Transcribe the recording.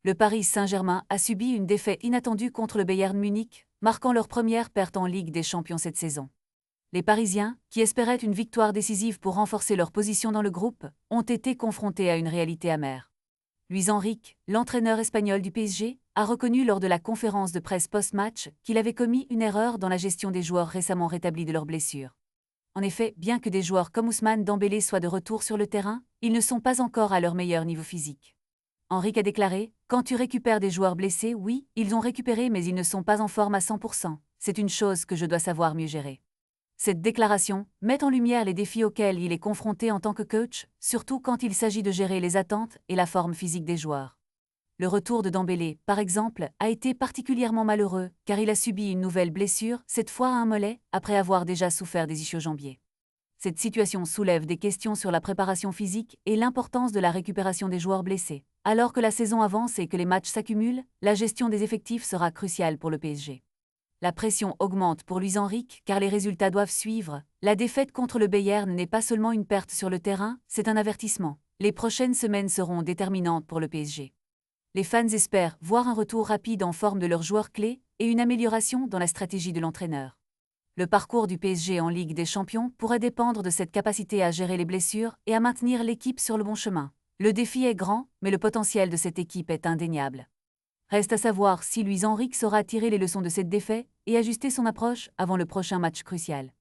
Le Paris Saint-Germain a subi une défaite inattendue contre le Bayern Munich, marquant leur première perte en Ligue des Champions cette saison. Les Parisiens, qui espéraient une victoire décisive pour renforcer leur position dans le groupe, ont été confrontés à une réalité amère. Luis Enrique, l'entraîneur espagnol du PSG, a reconnu lors de la conférence de presse post-match qu'il avait commis une erreur dans la gestion des joueurs récemment rétablis de leurs blessures. En effet, bien que des joueurs comme Ousmane Dembélé soient de retour sur le terrain, ils ne sont pas encore à leur meilleur niveau physique. Enrique a déclaré « Quand tu récupères des joueurs blessés, oui, ils ont récupéré mais ils ne sont pas en forme à 100%. C'est une chose que je dois savoir mieux gérer. » Cette déclaration met en lumière les défis auxquels il est confronté en tant que coach, surtout quand il s'agit de gérer les attentes et la forme physique des joueurs. Le retour de Dembélé, par exemple, a été particulièrement malheureux car il a subi une nouvelle blessure, cette fois à un mollet, après avoir déjà souffert des ischio-jambiers. Cette situation soulève des questions sur la préparation physique et l'importance de la récupération des joueurs blessés. Alors que la saison avance et que les matchs s'accumulent, la gestion des effectifs sera cruciale pour le PSG. La pression augmente pour Luis Enrique car les résultats doivent suivre. La défaite contre le Bayern n'est pas seulement une perte sur le terrain, c'est un avertissement. Les prochaines semaines seront déterminantes pour le PSG. Les fans espèrent voir un retour rapide en forme de leurs joueurs clés et une amélioration dans la stratégie de l'entraîneur. Le parcours du PSG en Ligue des Champions pourrait dépendre de cette capacité à gérer les blessures et à maintenir l'équipe sur le bon chemin. Le défi est grand, mais le potentiel de cette équipe est indéniable. Reste à savoir si Luis Enrique saura tirer les leçons de cette défaite et ajuster son approche avant le prochain match crucial.